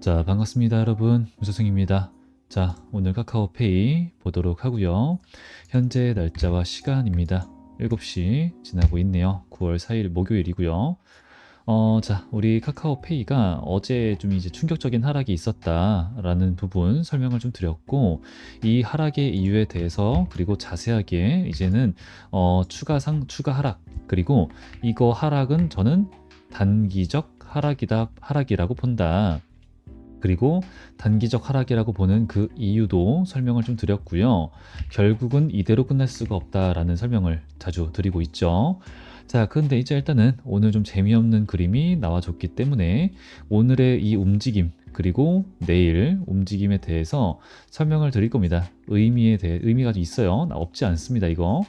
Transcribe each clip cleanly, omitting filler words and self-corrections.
자, 반갑습니다, 여러분. 무소승입니다. 자, 오늘 카카오페이 보도록 하고요. 현재 날짜와 시간입니다. 7시 지나고 있네요. 9월 4일 목요일이고요. 자, 우리 카카오페이가 어제 좀 이제 충격적인 하락이 있었다라는 부분 설명을 좀 드렸고, 이 하락의 이유에 대해서 그리고 자세하게 이제는 추가 하락, 그리고 이거 하락은 저는 단기적 하락이라고 본다. 그리고 단기적 하락이라고 보는 그 이유도 설명을 좀 드렸고요. 결국은 이대로 끝날 수가 없다라는 설명을 자주 드리고 있죠. 자, 그런데 이제 일단은 오늘 좀 재미없는 그림이 나와줬기 때문에 오늘의 이 움직임, 그리고 내일 움직임에 대해서 설명을 드릴 겁니다. 의미가 좀 있어요. 없지 않습니다, 이거.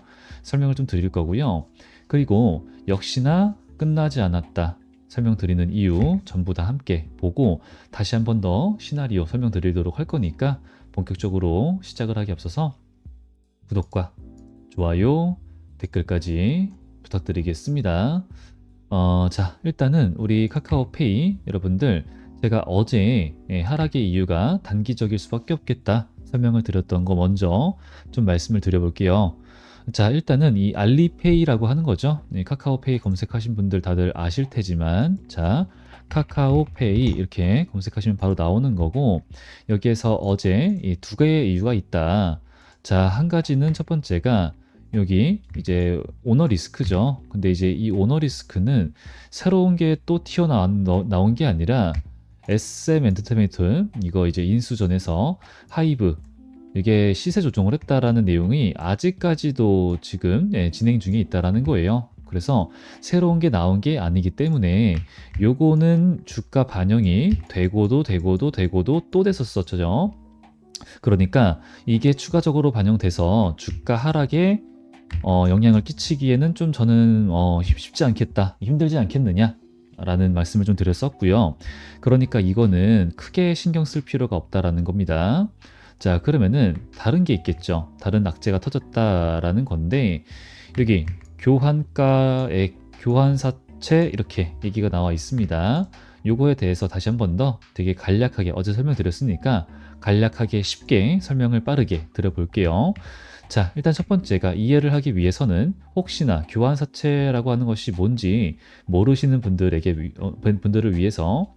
설명을 좀 드릴 거고요. 그리고 역시나 끝나지 않았다. 설명드리는 이유 전부 다 함께 보고 다시 한 번 더 시나리오 설명드리도록 할 거니까 본격적으로 시작을 하기 앞서서 구독과 좋아요, 댓글까지 부탁드리겠습니다. 자, 일단은 우리 카카오페이 여러분들, 제가 어제 하락의 이유가 단기적일 수밖에 없겠다 설명을 드렸던 거 먼저 좀 말씀을 드려볼게요. 자, 일단은 이 알리페이라고 하는 거죠. 카카오페이 검색하신 분들 다들 아실 테지만, 자, 카카오페이 이렇게 검색하시면 바로 나오는 거고, 여기에서 어제 이 두 개의 이유가 있다. 자, 한 가지는 첫 번째가 여기 이제 오너 리스크죠. 근데 이제 이 오너 리스크는 새로운 게 또 나온 게 아니라 SM 엔터테인먼트, 이거 이제 인수전에서 하이브, 이게 시세 조정을 했다라는 내용이 아직까지도 지금 진행 중에 있다라는 거예요. 그래서 새로운 게 나온 게 아니기 때문에 요거는 주가 반영이 되고도 또 됐었죠. 그러니까 이게 추가적으로 반영돼서 주가 하락에 영향을 끼치기에는 좀 저는 쉽지 않겠다, 힘들지 않겠느냐 라는 말씀을 좀 드렸었고요. 그러니까 이거는 크게 신경 쓸 필요가 없다라는 겁니다. 자, 그러면은 다른 게 있겠죠. 다른 악재가 터졌다라는 건데, 여기 교환가액, 교환사채 이렇게 얘기가 나와 있습니다. 요거에 대해서 다시 한 번 더 되게 간략하게, 어제 설명드렸으니까 간략하게 쉽게 설명을 빠르게 드려볼게요. 자, 일단 첫 번째가 이해를 하기 위해서는 혹시나 교환사채라고 하는 것이 뭔지 모르시는 분들을 위해서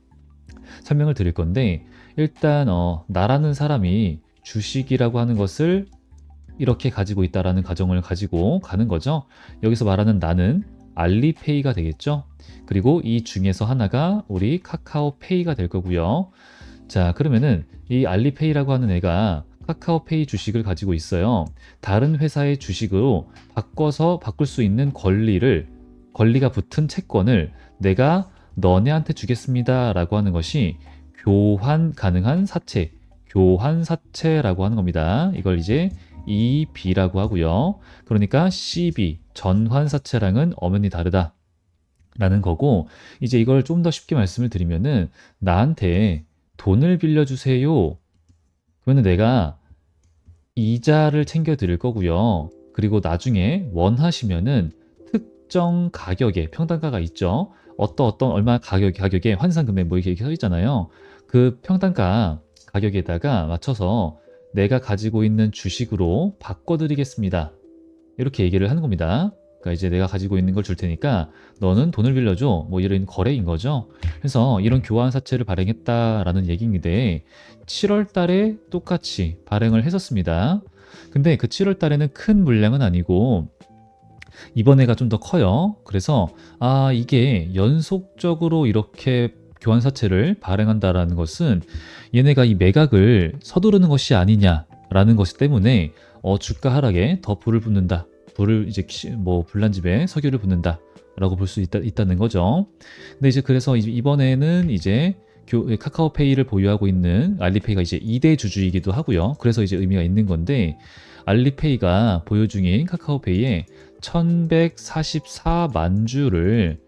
설명을 드릴 건데, 일단 나라는 사람이 주식이라고 하는 것을 이렇게 가지고 있다라는 가정을 가지고 가는 거죠. 여기서 말하는 나는 알리페이가 되겠죠. 그리고 이 중에서 하나가 우리 카카오페이가 될 거고요. 자, 그러면은 이 알리페이라고 하는 애가 카카오페이 주식을 가지고 있어요. 다른 회사의 주식으로 바꿀 수 있는 권리가 붙은 채권을 내가 너네한테 주겠습니다라고 하는 것이 교환 가능한 사채, 교환사채라고 하는 겁니다. 이걸 이제 EB라고 하고요. 그러니까 CB, 전환사채랑은 엄연히 다르다 라는 거고, 이제 이걸 좀 더 쉽게 말씀을 드리면은 나한테 돈을 빌려주세요. 그러면 내가 이자를 챙겨 드릴 거고요. 그리고 나중에 원하시면은 특정 가격에 평단가가 있죠. 어떤 얼마 가격에 환산 금액 뭐 이렇게 써 있잖아요. 그 평단가 가격에다가 맞춰서 내가 가지고 있는 주식으로 바꿔드리겠습니다. 이렇게 얘기를 하는 겁니다. 그러니까 이제 내가 가지고 있는 걸 줄 테니까 너는 돈을 빌려줘. 뭐 이런 거래인 거죠. 그래서 이런 교환 사채를 발행했다라는 얘기인데 7월 달에 똑같이 발행을 했었습니다. 근데 그 7월 달에는 큰 물량은 아니고 이번에가 좀 더 커요. 그래서 이게 연속적으로 이렇게 교환사채를 발행한다라는 것은 얘네가 이 매각을 서두르는 것이 아니냐라는 것이 때문에 주가 하락에 더 불을 붙는다. 불을 이제 뭐 불난집에 석유를 붓는다라고 볼 수 있다는 거죠. 근데 이제 그래서 이번에는 이제 카카오페이를 보유하고 있는 알리페이가 이제 2대 주주이기도 하고요. 그래서 이제 의미가 있는 건데, 알리페이가 보유 중인 카카오페이에 1144만 주를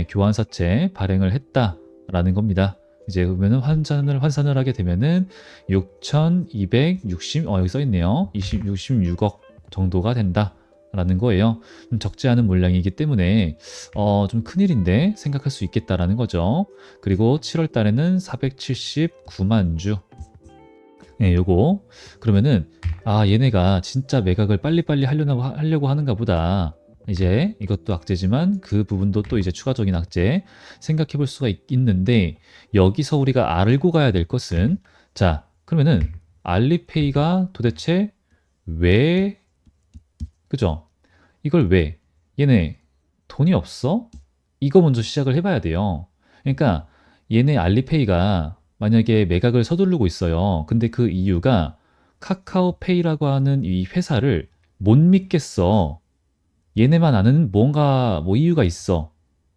교환사채 발행을 했다라는 겁니다. 이제 그러면은 환산을 하게 되면은 6,260, 여기 써 있네요. 66억 정도가 된다 라는 거예요. 좀 적지 않은 물량이기 때문에 좀 큰일인데 생각할 수 있겠다라는 거죠. 그리고 7월 달에는 479만 주. 네, 요거. 그러면은 얘네가 진짜 매각을 빨리빨리 하려고 하는가 보다. 이제 이것도 악재지만 그 부분도 또 이제 추가적인 악재 생각해 볼 수가 있는데, 여기서 우리가 알고 가야 될 것은, 자, 그러면은 알리페이가 도대체 왜, 그죠? 이걸 왜? 얘네 돈이 없어? 이거 먼저 시작을 해봐야 돼요. 그러니까 얘네 알리페이가 만약에 매각을 서두르고 있어요. 근데 그 이유가 카카오페이라고 하는 이 회사를 못 믿겠어. 얘네만 아는 뭔가 뭐 이유가 있어.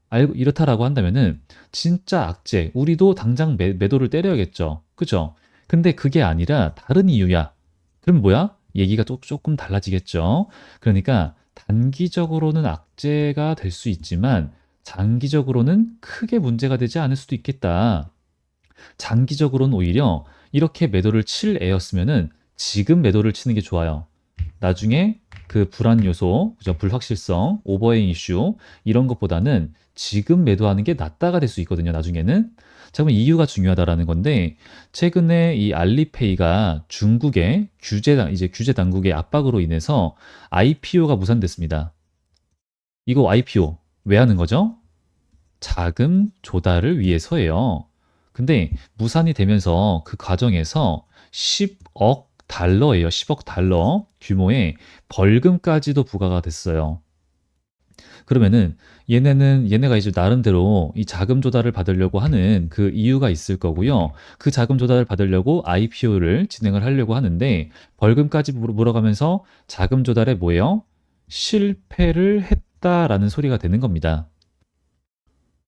알고 이렇다라고 한다면은 진짜 악재. 우리도 당장 매도를 때려야겠죠. 그죠? 근데 그게 아니라 다른 이유야. 그럼 뭐야? 얘기가 조금 달라지겠죠. 그러니까 단기적으로는 악재가 될 수 있지만 장기적으로는 크게 문제가 되지 않을 수도 있겠다. 장기적으로는 오히려 이렇게 매도를 칠 애였으면은 지금 매도를 치는 게 좋아요. 나중에 그 불안 요소, 그죠? 불확실성, 오버헤잉 이슈 이런 것보다는 지금 매도하는 게 낫다가 될 수 있거든요. 나중에는. 자, 그럼 이유가 중요하다라는 건데, 최근에 이 알리페이가 중국의 규제 당국의 압박으로 인해서 IPO가 무산됐습니다. 이거 IPO 왜 하는 거죠? 자금 조달을 위해서예요. 근데 무산이 되면서 그 과정에서 10억 달러예요. 10억 달러 규모의 벌금까지도 부과가 됐어요. 그러면은 얘네가 이제 나름대로 이 자금 조달을 받으려고 하는 그 이유가 있을 거고요. 그 자금 조달을 받으려고 IPO를 진행을 하려고 하는데 벌금까지 물어가면서 자금 조달에 뭐예요? 실패를 했다라는 소리가 되는 겁니다.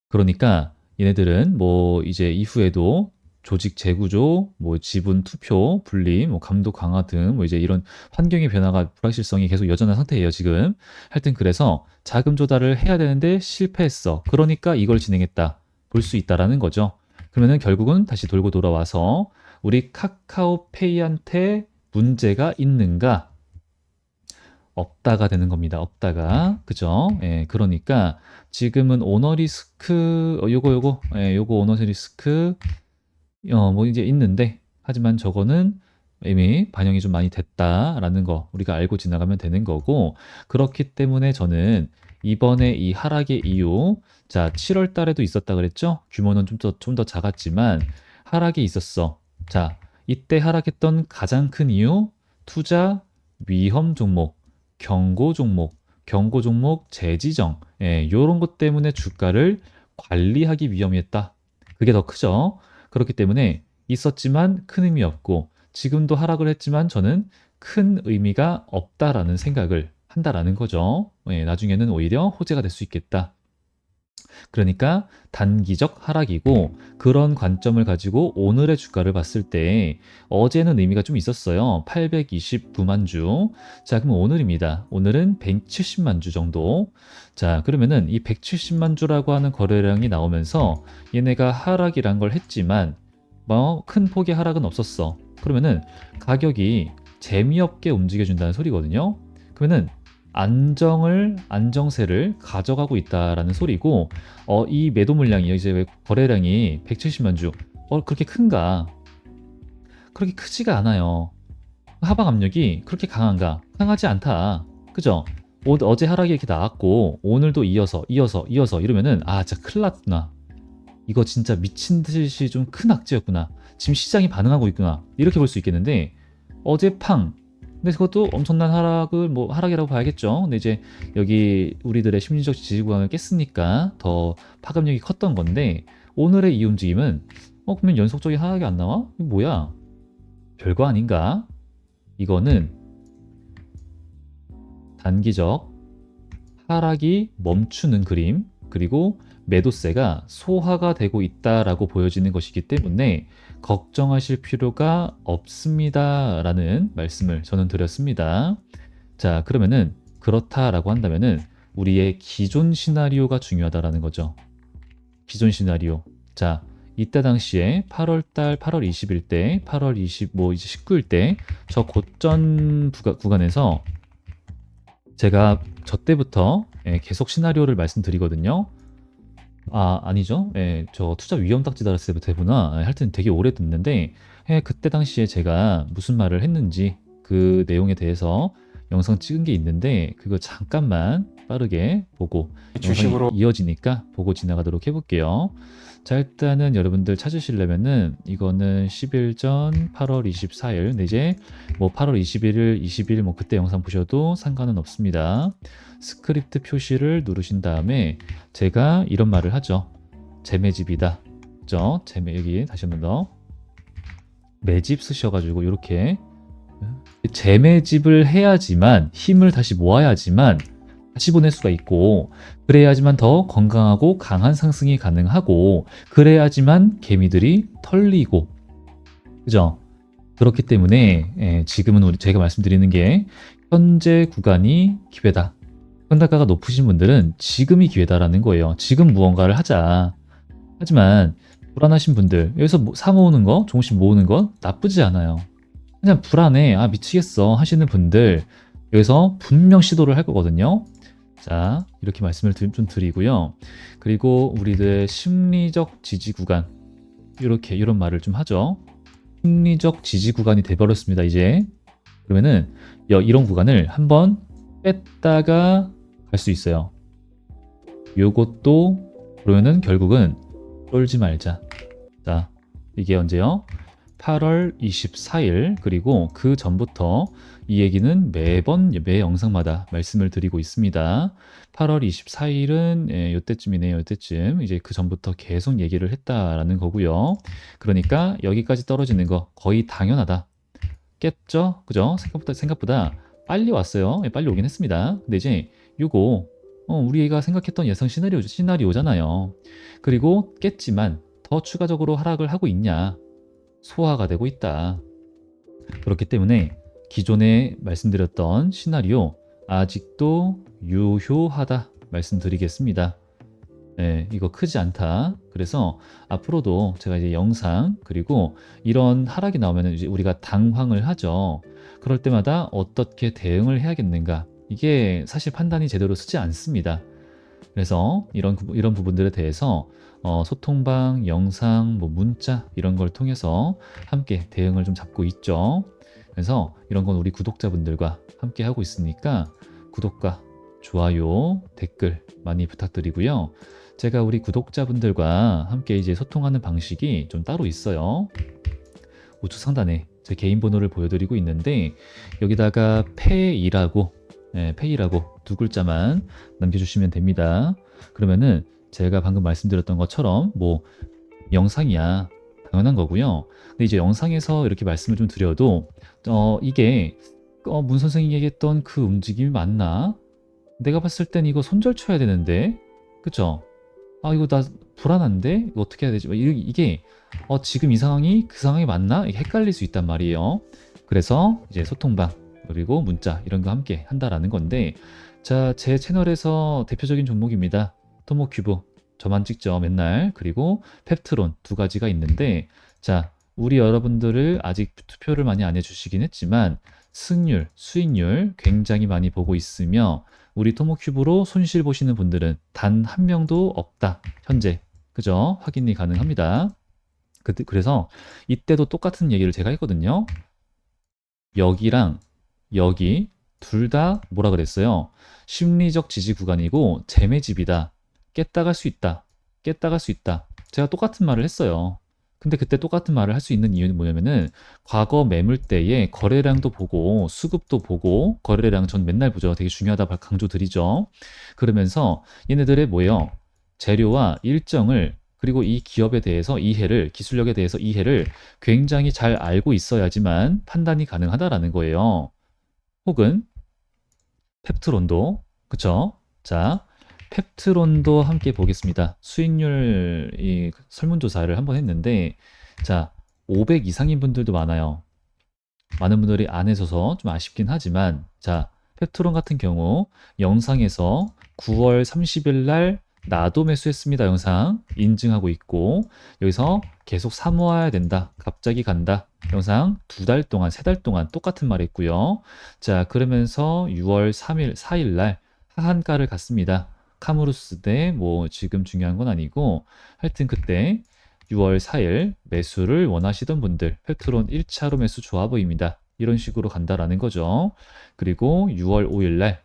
그러니까 얘네들은 뭐 이제 이후에도 조직 재구조, 뭐 지분 투표, 분리, 뭐 감독 강화 등 뭐 이제 이런 환경의 변화가 불확실성이 계속 여전한 상태예요, 지금. 하여튼 그래서 자금 조달을 해야 되는데 실패했어. 그러니까 이걸 진행했다. 볼 수 있다라는 거죠. 그러면은 결국은 다시 돌고 돌아와서 우리 카카오페이한테 문제가 있는가? 없다가 되는 겁니다. 없다가. 그죠? 예, 그러니까 지금은 오너 리스크, 요거 오너 리스크, 뭐 이제 있는데, 하지만 저거는 이미 반영이 좀 많이 됐다라는 거 우리가 알고 지나가면 되는 거고, 그렇기 때문에 저는 이번에 이 하락의 이유, 자, 7월 달에도 있었다 그랬죠? 규모는 좀 더 작았지만 하락이 있었어. 자, 이때 하락했던 가장 큰 이유, 투자 위험 종목, 경고 종목 재지정, 요런 것 때문에 주가를 관리하기 위험했다. 그게 더 크죠. 그렇기 때문에 있었지만 큰 의미 없고, 지금도 하락을 했지만 저는 큰 의미가 없다라는 생각을 한다라는 거죠. 나중에는 오히려 호재가 될 수 있겠다. 그러니까 단기적 하락이고, 그런 관점을 가지고 오늘의 주가를 봤을 때 어제는 의미가 좀 있었어요. 829만 주. 자, 그럼 오늘입니다. 오늘은 170만 주 정도. 자, 그러면은 이 170만 주라고 하는 거래량이 나오면서 얘네가 하락이란 걸 했지만 뭐 큰 폭의 하락은 없었어. 그러면은 가격이 재미없게 움직여준다는 소리거든요. 그러면은 안정세를 가져가고 있다라는 소리고, 이 매도 물량이 이제 왜 거래량이 170만 주, 그렇게 큰가? 그렇게 크지가 않아요. 하방 압력이 그렇게 강한가? 강하지 않다. 그죠? 어제 하락이 이렇게 나왔고 오늘도 이어서 이러면은 진짜 큰일 났구나. 이거 진짜 미친 듯이 좀 큰 악재였구나. 지금 시장이 반응하고 있구나. 이렇게 볼 수 있겠는데, 어제 팡. 근데 그것도 엄청난 하락이라고 봐야겠죠. 근데 이제 여기 우리들의 심리적 지지 구간을 깼으니까 더 파급력이 컸던 건데, 오늘의 이 움직임은 그러면 연속적인 하락이 안 나와? 이거 뭐야? 별거 아닌가? 이거는 단기적 하락이 멈추는 그림, 그리고 매도세가 소화가 되고 있다라고 보여지는 것이기 때문에 걱정하실 필요가 없습니다라는 말씀을 저는 드렸습니다. 자, 그러면은 그렇다라고 한다면은 우리의 기존 시나리오가 중요하다라는 거죠. 기존 시나리오. 자, 이때 당시에 8월 20일 때, 8월 20, 뭐 이제 19일 때 저 고점 구간에서 제가 저 때부터 계속 시나리오를 말씀드리거든요. 아니죠. 예, 저 투자 위험 딱지 달았을 때부터구나. 하여튼 되게 오래 됐는데, 그때 당시에 제가 무슨 말을 했는지 그 내용에 대해서 영상 찍은 게 있는데, 그거 잠깐만 빠르게 보고 영상이 주식으로 이어지니까 보고 지나가도록 해볼게요. 자, 일단은 여러분들 찾으시려면은 이거는 10일 전 8월 24일, 근데 이제 뭐 8월 21일, 20일 뭐 그때 영상 보셔도 상관은 없습니다. 스크립트 표시를 누르신 다음에 제가 이런 말을 하죠. 재매집이다. 그죠? 여기 다시 한번 더. 매집 쓰셔가지고 이렇게 재매집을 해야지만 힘을 다시 모아야지만 다시 보낼 수가 있고, 그래야지만 더 건강하고 강한 상승이 가능하고, 그래야지만 개미들이 털리고, 그죠? 그렇기 때문에 지금은 제가 말씀드리는 게 현재 구간이 기회다. 현단가가 높으신 분들은 지금이 기회다라는 거예요. 지금 무언가를 하자. 하지만 불안하신 분들, 여기서 사 모으는 거, 조금씩 모으는 거 나쁘지 않아요. 그냥 불안해, 미치겠어 하시는 분들, 여기서 분명 시도를 할 거거든요. 자, 이렇게 말씀을 좀 드리고요. 그리고 우리들의 심리적 지지 구간, 이런 말을 좀 하죠. 심리적 지지 구간이 돼버렸습니다, 이제. 그러면은 이런 구간을 한번 뺐다가 갈 수 있어요. 요것도 그러면은 결국은 쫄지 말자. 자, 이게 언제요? 8월 24일, 그리고 그 전부터 이 얘기는 매 영상마다 말씀을 드리고 있습니다. 8월 24일은 요때쯤이네요. 요때쯤. 이제 그 전부터 계속 얘기를 했다라는 거고요. 그러니까 여기까지 떨어지는 거 거의 당연하다. 깼죠? 그죠? 생각보다 빨리 왔어요. 빨리 오긴 했습니다. 근데 이제 요거 우리가 생각했던 예상 시나리오잖아요. 그리고 깼지만 더 추가적으로 하락을 하고 있냐? 소화가 되고 있다. 그렇기 때문에 기존에 말씀드렸던 시나리오 아직도 유효하다 말씀드리겠습니다. 네, 이거 크지 않다. 그래서 앞으로도 제가 이제 영상 그리고 이런 하락이 나오면 이제 우리가 당황을 하죠. 그럴 때마다 어떻게 대응을 해야겠는가? 이게 사실 판단이 제대로 쓰지 않습니다. 그래서 이런 부분들에 대해서 소통방, 영상, 뭐 문자 이런 걸 통해서 함께 대응을 좀 잡고 있죠. 그래서 이런 건 우리 구독자분들과 함께 하고 있으니까 구독과 좋아요, 댓글 많이 부탁드리고요. 제가 우리 구독자분들과 함께 이제 소통하는 방식이 좀 따로 있어요. 우측 상단에 제 개인 번호를 보여드리고 있는데 여기다가 페이라고 두 글자만 남겨주시면 됩니다. 그러면은 제가 방금 말씀드렸던 것처럼 뭐 영상이야 당연한 거고요. 근데 이제 영상에서 이렇게 말씀을 좀 드려도 이게 문 선생이 얘기했던 그 움직임이 맞나? 내가 봤을 땐 이거 손절 쳐야 되는데, 그쵸? 이거 나 불안한데 이거 어떻게 해야 되지? 이게 지금 이 상황이 그 상황이 맞나? 이게 헷갈릴 수 있단 말이에요. 그래서 이제 소통방 그리고 문자 이런 거 함께 한다라는 건데, 자, 제 채널에서 대표적인 종목입니다. 토모큐브 저만 찍죠 맨날. 그리고 펩트론 두 가지가 있는데, 자, 우리 여러분들을 아직 투표를 많이 안 해주시긴 했지만 승률, 수익률 굉장히 많이 보고 있으며 우리 토모큐브로 손실 보시는 분들은 단 한 명도 없다. 현재. 그죠? 확인이 가능합니다. 그래서 이때도 똑같은 얘기를 제가 했거든요. 여기랑 여기 둘 다 뭐라 그랬어요? 심리적 지지 구간이고 재매집이다. 깼다 갈 수 있다. 깼다 갈 수 있다. 제가 똑같은 말을 했어요. 근데 그때 똑같은 말을 할 수 있는 이유는 뭐냐면은 과거 매물대에 거래량도 보고 수급도 보고, 거래량 전 맨날 보죠. 되게 중요하다 강조드리죠. 그러면서 얘네들의 뭐예요? 재료와 일정을, 그리고 이 기업에 대해서 이해를, 기술력에 대해서 이해를 굉장히 잘 알고 있어야지만 판단이 가능하다라는 거예요. 혹은 펩트론도, 그쵸? 자, 펩트론도 함께 보겠습니다. 수익률 이 설문조사를 한번 했는데, 자, 500 이상인 분들도 많아요. 많은 분들이 안 해줘서 좀 아쉽긴 하지만, 자, 펩트론 같은 경우 영상에서 9월 30일 날 나도 매수했습니다 영상 인증하고 있고, 여기서 계속 사모아야 된다, 갑자기 간다 영상 2달 동안 3달 동안 똑같은 말 했고요. 자, 그러면서 6월 3일 4일 날 하한가를 갔습니다. 카무루스 대 뭐 지금 중요한 건 아니고, 하여튼 그때 6월 4일 매수를 원하시던 분들 팩트론 1차로 매수 좋아 보입니다, 이런 식으로 간다라는 거죠. 그리고 6월 5일 날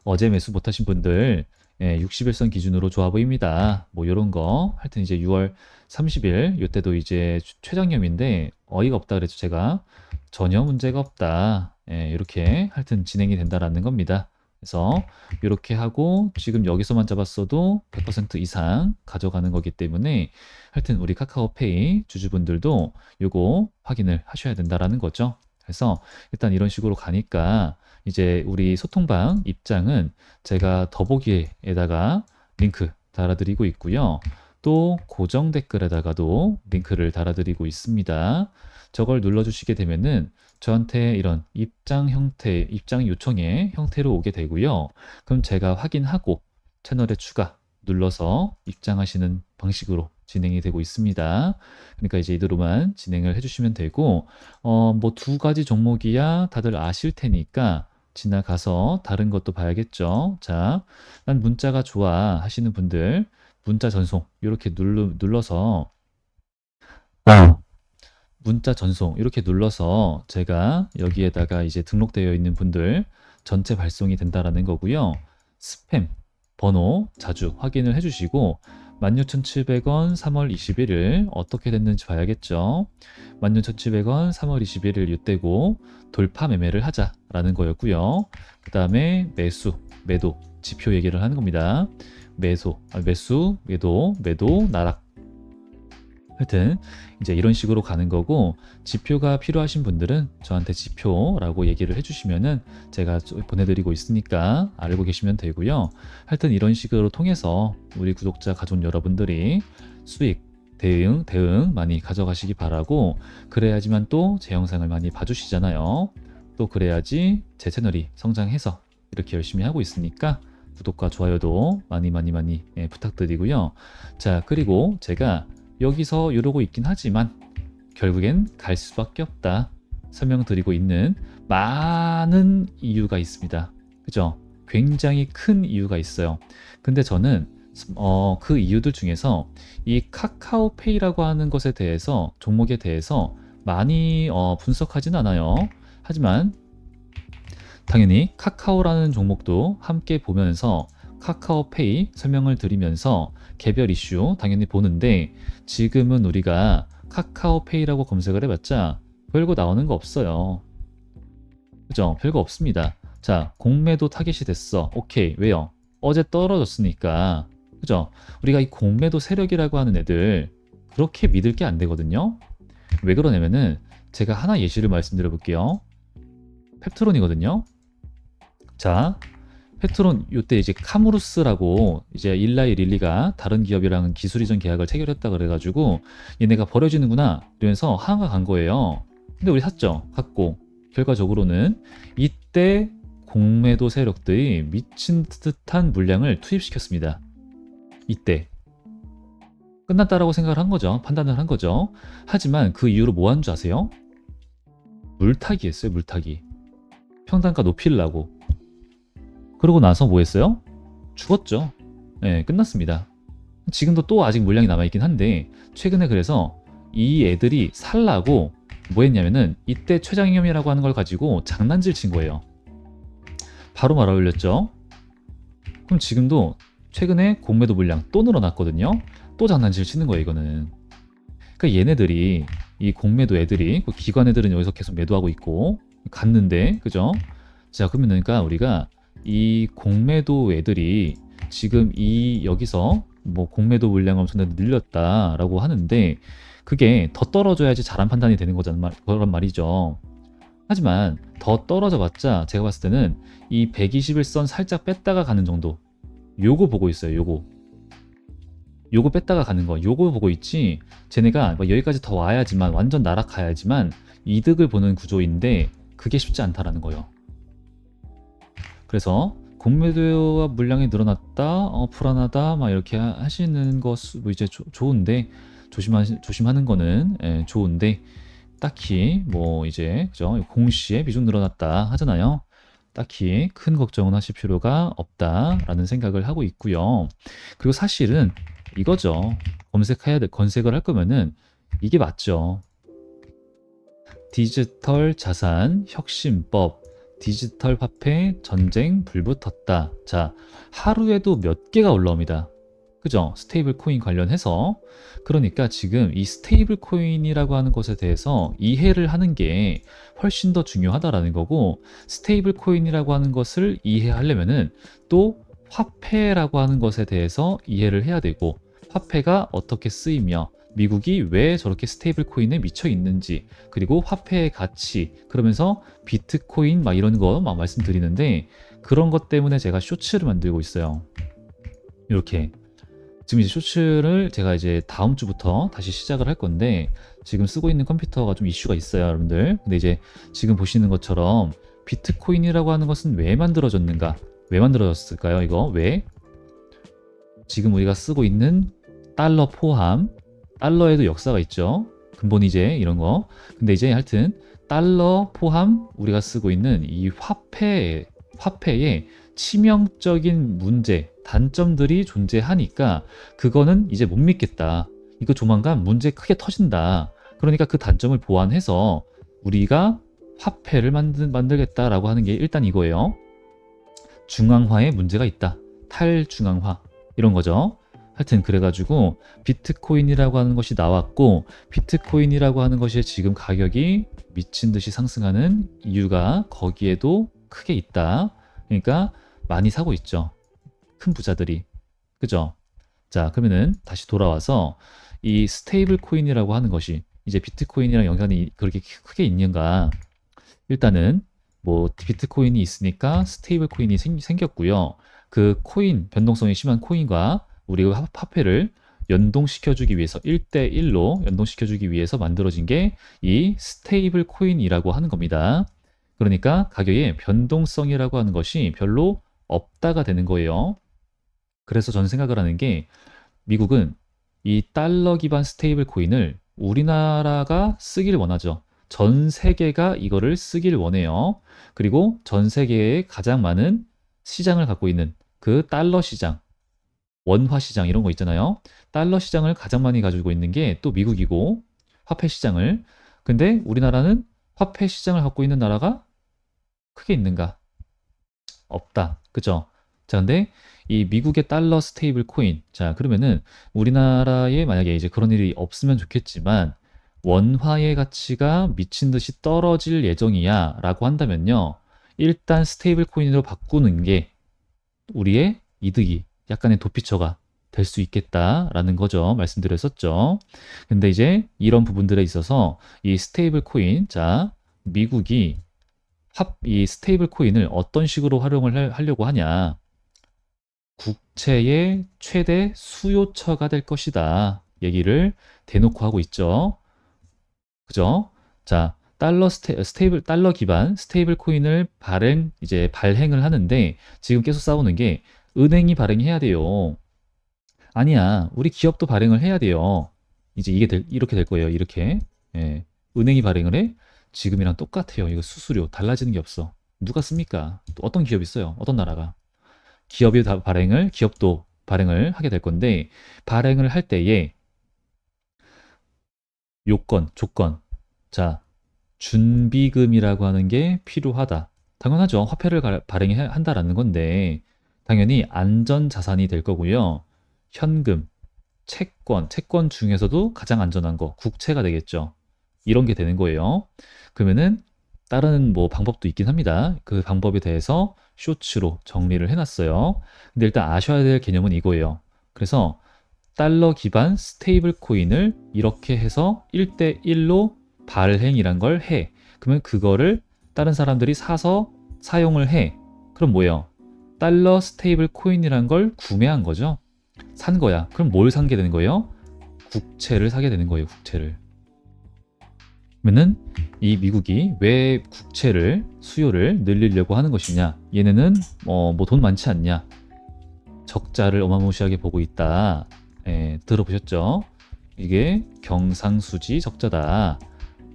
어제 매수 못하신 분들 60일선 기준으로 좋아 보입니다, 뭐 요런 거. 하여튼 이제 6월 30일 이때도 이제 최장염인데 어이가 없다 그랬죠 제가. 전혀 문제가 없다, 이렇게 하여튼 진행이 된다라는 겁니다. 그래서 이렇게 하고 지금 여기서만 잡았어도 100% 이상 가져가는 거기 때문에 하여튼 우리 카카오페이 주주분들도 요거 확인을 하셔야 된다라는 거죠. 그래서 일단 이런 식으로 가니까 이제 우리 소통방 입장은 제가 더보기에다가 링크 달아드리고 있고요. 또 고정 댓글에다가도 링크를 달아드리고 있습니다. 저걸 눌러주시게 되면은 저한테 이런 입장 형태, 입장 요청의 형태로 오게 되고요. 그럼 제가 확인하고 채널에 추가 눌러서 입장하시는 방식으로 진행이 되고 있습니다. 그러니까 이제 이대로만 진행을 해주시면 되고, 뭐 2가지 종목이야 다들 아실 테니까 지나가서 다른 것도 봐야겠죠. 자, 난 문자가 좋아 하시는 분들 문자 전송 이렇게 눌러서 문자 전송 이렇게 눌러서 제가 여기에다가 이제 등록되어 있는 분들 전체 발송이 된다라는 거고요. 스팸 번호 자주 확인을 해주시고, 16,700원 3월 21일 어떻게 됐는지 봐야겠죠. 16,700원 3월 21일 이때고 돌파 매매를 하자라는 거였고요. 그 다음에 매수, 매도, 지표 얘기를 하는 겁니다. 매수, 매도, 나락. 하여튼 이제 이런 식으로 가는 거고, 지표가 필요하신 분들은 저한테 지표라고 얘기를 해주시면은 제가 보내드리고 있으니까 알고 계시면 되고요. 하여튼 이런 식으로 통해서 우리 구독자 가족 여러분들이 수익 대응 많이 가져가시기 바라고, 그래야지만 또 제 영상을 많이 봐주시잖아요. 또 그래야지 제 채널이 성장해서 이렇게 열심히 하고 있으니까 구독과 좋아요도 많이 부탁드리고요. 자, 그리고 제가 여기서 이러고 있긴 하지만 결국엔 갈 수밖에 없다 설명드리고 있는 많은 이유가 있습니다. 그죠? 굉장히 큰 이유가 있어요. 근데 저는 그 이유들 중에서 이 카카오페이라고 하는 것에 대해서, 종목에 대해서 많이 분석하진 않아요. 하지만 당연히 카카오라는 종목도 함께 보면서 카카오페이 설명을 드리면서 개별 이슈 당연히 보는데, 지금은 우리가 카카오페이라고 검색을 해봤자 별거 나오는 거 없어요. 그죠? 별거 없습니다. 자, 공매도 타겟이 됐어. 오케이. 왜요? 어제 떨어졌으니까. 그죠? 우리가 이 공매도 세력이라고 하는 애들 그렇게 믿을 게 안 되거든요. 왜 그러냐면은 제가 하나 예시를 말씀드려 볼게요. 펩트론이거든요. 자, 펩트론 요때 이제 카무루스라고 이제 일라이 릴리가 다른 기업이랑 기술 이전 계약을 체결했다 그래가지고 얘네가 버려지는구나 이러면서 하한가 간 거예요. 근데 우리 샀죠. 갔고 결과적으로는 이때 공매도 세력들이 미친 듯한 물량을 투입시켰습니다. 이때 끝났다라고 생각을 한 거죠. 판단을 한 거죠. 하지만 그 이후로 뭐 한 줄 아세요? 물타기 했어요. 물타기. 평단가 높이려고. 그러고 나서 뭐 했어요? 죽었죠. 네, 끝났습니다. 지금도 또 아직 물량이 남아있긴 한데, 최근에 그래서 이 애들이 살라고 뭐 했냐면은 이때 최장염이라고 하는 걸 가지고 장난질 친 거예요. 바로 말아 올렸죠. 그럼 지금도 최근에 공매도 물량 또 늘어났거든요. 또 장난질 치는 거예요, 이거는. 그러니까 얘네들이, 이 공매도 애들이, 그 기관 애들은 여기서 계속 매도하고 있고 갔는데, 그죠? 자, 그러니까 우리가 이 공매도 애들이 지금 이 여기서 뭐 공매도 물량을 엄청나게 늘렸다라고 하는데, 그게 더 떨어져야지 잘한 판단이 되는 거란 말이죠. 하지만 더 떨어져 봤자 제가 봤을 때는 이 121선 살짝 뺐다가 가는 정도, 요거 보고 있어요. 요거 뺐다가 가는 거, 요거 보고 있지, 쟤네가 뭐 여기까지 더 와야지만, 완전 날아가야지만 이득을 보는 구조인데 그게 쉽지 않다라는 거예요. 그래서 공매도와 물량이 늘어났다, 불안하다, 막 이렇게 하시는 거 뭐 이제 좋은데 조심하는 거는 좋은데 딱히 뭐 이제 그죠? 공시에 비중 늘어났다 하잖아요. 딱히 큰 걱정은 하실 필요가 없다라는 생각을 하고 있고요. 그리고 사실은 이거죠. 검색을 할 거면은 이게 맞죠. 디지털 자산 혁신법, 디지털 화폐 전쟁 불붙었다. 자, 하루에도 몇 개가 올라옵니다. 그죠? 스테이블 코인 관련해서. 그러니까 지금 이 스테이블 코인이라고 하는 것에 대해서 이해를 하는 게 훨씬 더 중요하다라는 거고, 스테이블 코인이라고 하는 것을 이해하려면은 또 화폐라고 하는 것에 대해서 이해를 해야 되고, 화폐가 어떻게 쓰이며 미국이 왜 저렇게 스테이블 코인에 미쳐 있는지, 그리고 화폐의 가치, 그러면서 비트코인 막 이런 거 막 말씀드리는데, 그런 것 때문에 제가 쇼츠를 만들고 있어요. 이렇게 지금 이제 쇼츠를 제가 이제 다음 주부터 다시 시작을 할 건데, 지금 쓰고 있는 컴퓨터가 좀 이슈가 있어요, 여러분들. 근데 이제 지금 보시는 것처럼 비트코인이라고 하는 것은 왜 만들어졌는가? 왜 만들어졌을까요? 이거 왜? 지금 우리가 쓰고 있는 달러 포함, 달러에도 역사가 있죠. 근본 이제 이런 거. 근데 이제 하여튼 달러 포함 우리가 쓰고 있는 이 화폐에 치명적인 문제, 단점들이 존재하니까 그거는 이제 못 믿겠다. 이거 조만간 문제 크게 터진다. 그러니까 그 단점을 보완해서 우리가 화폐를 만들겠다라고 하는 게 일단 이거예요. 중앙화에 문제가 있다. 탈중앙화. 이런 거죠. 하여튼 그래가지고 비트코인이라고 하는 것이 나왔고, 비트코인이라고 하는 것이 지금 가격이 미친 듯이 상승하는 이유가 거기에도 크게 있다. 그러니까 많이 사고 있죠. 큰 부자들이. 그죠? 자, 그러면은 다시 돌아와서 이 스테이블 코인이라고 하는 것이 이제 비트코인이랑 연관이 그렇게 크게 있는가? 일단은 뭐 비트코인이 있으니까 스테이블 코인이 생겼고요. 그 코인 변동성이 심한 코인과 우리가 화폐를 연동시켜주기 위해서 1대1로 연동시켜주기 위해서 만들어진 게 이 스테이블 코인이라고 하는 겁니다. 그러니까 가격의 변동성이라고 하는 것이 별로 없다가 되는 거예요. 그래서 저는 생각을 하는 게, 미국은 이 달러 기반 스테이블 코인을 우리나라가 쓰기를 원하죠. 전 세계가 이거를 쓰기를 원해요. 그리고 전 세계에 가장 많은 시장을 갖고 있는 그 달러 시장, 원화 시장 이런 거 있잖아요. 달러 시장을 가장 많이 가지고 있는 게 또 미국이고, 화폐 시장을. 근데 우리나라는 화폐 시장을 갖고 있는 나라가 크게 있는가? 없다. 그죠? 자, 근데 이 미국의 달러 스테이블 코인. 자, 그러면은 우리나라에 만약에 이제 그런 일이 없으면 좋겠지만 원화의 가치가 미친 듯이 떨어질 예정이야 라고 한다면요. 일단 스테이블 코인으로 바꾸는 게 우리의 이득이 약간의 도피처가 될 수 있겠다라는 거죠. 말씀드렸었죠. 근데 이제 이런 부분들에 있어서 이 스테이블 코인, 자, 미국이 이 스테이블 코인을 어떤 식으로 활용을 하려고 하냐. 국채의 최대 수요처가 될 것이다. 얘기를 대놓고 하고 있죠. 그죠? 자, 달러 기반 스테이블 코인을 발행을 하는데 지금 계속 싸우는 게, 은행이 발행해야 돼요. 아니야, 우리 기업도 발행을 해야 돼요. 이제 이렇게 될 거예요. 이렇게. 예. 은행이 발행을 해? 지금이랑 똑같아요. 이거 수수료 달라지는 게 없어. 누가 씁니까? 또 어떤 기업이 있어요? 어떤 나라가? 기업도 발행을 하게 될 건데, 발행을 할 때에 조건. 자, 준비금이라고 하는 게 필요하다. 당연하죠. 화폐를 발행한다라는 건데, 당연히 안전자산이 될 거고요. 현금, 채권 중에서도 가장 안전한 거, 국채가 되겠죠. 이런 게 되는 거예요. 그러면은 다른 뭐 방법도 있긴 합니다. 그 방법에 대해서 쇼츠로 정리를 해놨어요. 근데 일단 아셔야 될 개념은 이거예요. 그래서 달러 기반 스테이블 코인을 이렇게 해서 1대1로 발행이란 걸 해. 그러면 그거를 다른 사람들이 사서 사용을 해. 그럼 뭐예요? 달러 스테이블 코인이란 걸 구매한 거죠. 산 거야. 그럼 뭘 사게 되는 거예요? 국채를 사게 되는 거예요. 국채를. 그러면은 이 미국이 왜 국채를 수요를 늘리려고 하는 것이냐? 얘네는 뭐 돈 많지 않냐? 적자를 어마무시하게 보고 있다. 들어보셨죠? 이게 경상수지 적자다.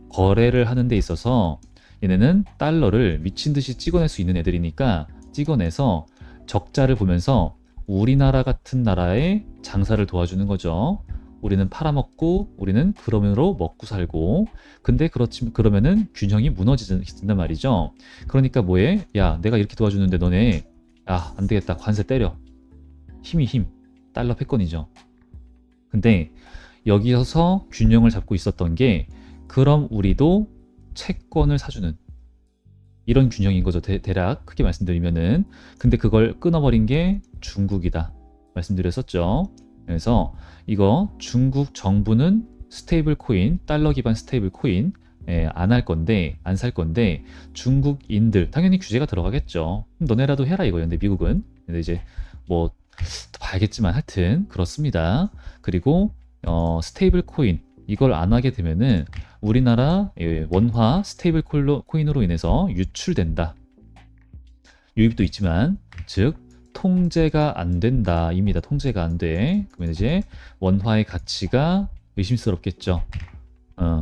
거래를 하는 데 있어서 얘네는 달러를 미친 듯이 찍어낼 수 있는 애들이니까 찍어내서 적자를 보면서 우리나라 같은 나라의 장사를 도와주는 거죠. 우리는 팔아먹고 우리는 그러면으로 먹고 살고, 근데 그러면은 균형이 무너진단 말이죠. 그러니까 뭐해? 야, 내가 이렇게 도와주는데 너네 안 되겠다, 관세 때려. 힘 달러 패권이죠. 근데 여기서 균형을 잡고 있었던 게, 그럼 우리도 채권을 사주는 이런 균형인 거죠. 대략 크게 말씀드리면은. 근데 그걸 끊어버린 게 중국이다 말씀드렸었죠. 그래서 이거 중국 정부는 스테이블 코인, 달러 기반 스테이블 코인 안 할 건데, 안 살 건데, 중국인들 당연히 규제가 들어가겠죠. 너네라도 해라 이거였는데 미국은. 근데 이제 뭐 봐야겠지만 하여튼 그렇습니다. 그리고 스테이블 코인 이걸 안 하게 되면은 우리나라 원화 스테이블 코인으로 인해서 유출된다. 유입도 있지만, 즉 통제가 안 된다입니다. 통제가 안 돼. 그러면 이제 원화의 가치가 의심스럽겠죠.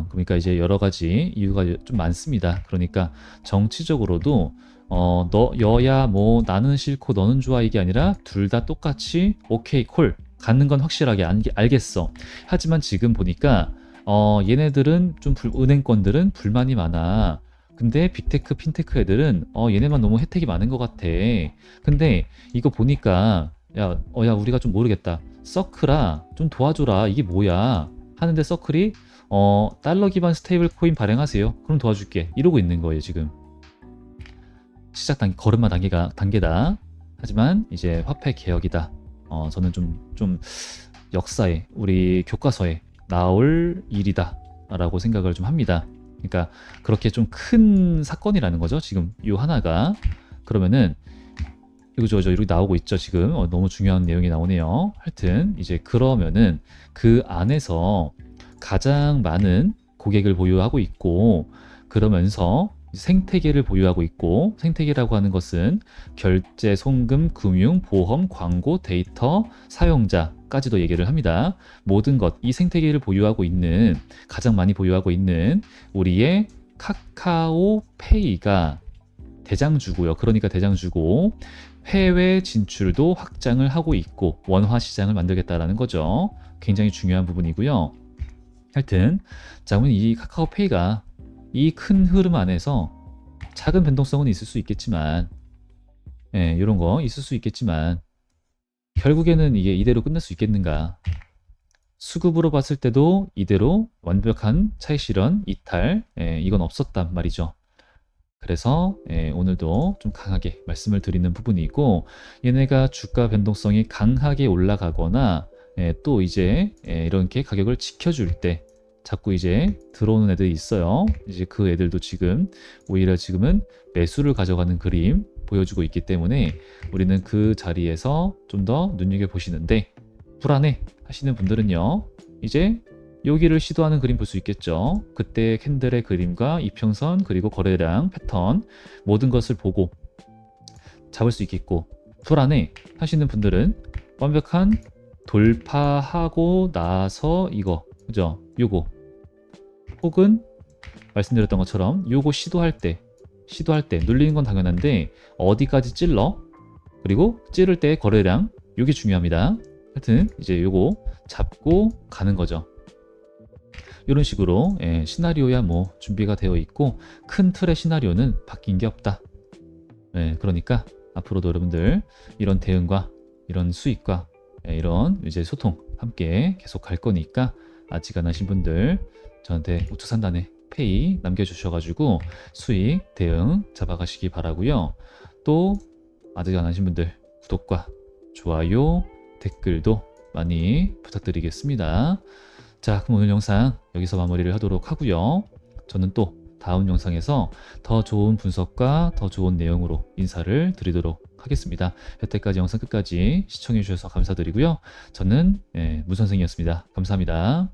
그러니까 이제 여러 가지 이유가 좀 많습니다. 그러니까 정치적으로도 너 여야 뭐 나는 싫고 너는 좋아 이게 아니라 둘 다 똑같이 오케이 콜 갖는 건 확실하게 알겠어. 하지만 지금 보니까 얘네들은 좀 은행권들은 불만이 많아. 근데 빅테크 핀테크 애들은 얘네만 너무 혜택이 많은 것 같아. 근데 이거 보니까 야 우리가 좀 모르겠다. 서클아 좀 도와줘라. 이게 뭐야? 하는데 서클이 달러 기반 스테이블 코인 발행하세요. 그럼 도와줄게. 이러고 있는 거예요 지금. 시작 걸음마 단계다. 하지만 이제 화폐 개혁이다. 저는 좀 역사에 우리 교과서에 나올 일이다 라고 생각을 좀 합니다. 그러니까 그렇게 좀 큰 사건이라는 거죠 지금 이 하나가. 그러면은 이거 이렇게 나오고 있죠 지금. 너무 중요한 내용이 나오네요. 하여튼 이제 그러면은 그 안에서 가장 많은 고객을 보유하고 있고, 그러면서 생태계를 보유하고 있고, 생태계라고 하는 것은 결제, 송금, 금융, 보험, 광고, 데이터, 사용자까지도 얘기를 합니다. 모든 것, 이 생태계를 보유하고 있는, 가장 많이 보유하고 있는 우리의 카카오페이가 대장주고요. 그러니까 대장주고 해외 진출도 확장을 하고 있고 원화 시장을 만들겠다라는 거죠. 굉장히 중요한 부분이고요. 하여튼 자, 그러면 이 카카오페이가 이 큰 흐름 안에서 작은 변동성은 있을 수 있겠지만, 이런 거 있을 수 있겠지만 결국에는 이게 이대로 끝날 수 있겠는가? 수급으로 봤을 때도 이대로 완벽한 차익 실현, 이탈, 이건 없었단 말이죠. 그래서 오늘도 좀 강하게 말씀을 드리는 부분이 있고, 얘네가 주가 변동성이 강하게 올라가거나 또 이제 이렇게 가격을 지켜줄 때 자꾸 이제 들어오는 애들이 있어요. 이제 그 애들도 지금 오히려 지금은 매수를 가져가는 그림 보여주고 있기 때문에 우리는 그 자리에서 좀 더 눈여겨보시는데, 불안해 하시는 분들은요 이제 여기를 시도하는 그림 볼 수 있겠죠. 그때 캔들의 그림과 이평선 그리고 거래량 패턴 모든 것을 보고 잡을 수 있겠고, 불안해 하시는 분들은 완벽한 돌파하고 나서 이거 그죠? 요거 혹은 말씀드렸던 것처럼 요거 시도할 때 눌리는 건 당연한데 어디까지 찔러, 그리고 찌를 때 거래량, 요게 중요합니다. 하여튼 이제 요거 잡고 가는 거죠. 이런 식으로 시나리오야 뭐 준비가 되어 있고, 큰 틀의 시나리오는 바뀐 게 없다. 그러니까 앞으로도 여러분들 이런 대응과 이런 수익과 이런 이제 소통 함께 계속 갈 거니까, 아직 안 하신 분들 저한테 우투산단에 페이 남겨주셔가지고 수익 대응 잡아가시기 바라고요. 또 아직 안 하신 분들 구독과 좋아요, 댓글도 많이 부탁드리겠습니다. 자, 그럼 오늘 영상 여기서 마무리를 하도록 하고요. 저는 또 다음 영상에서 더 좋은 분석과 더 좋은 내용으로 인사를 드리도록 하겠습니다. 여태까지 영상 끝까지 시청해 주셔서 감사드리고요. 저는 문선생이었습니다. 감사합니다.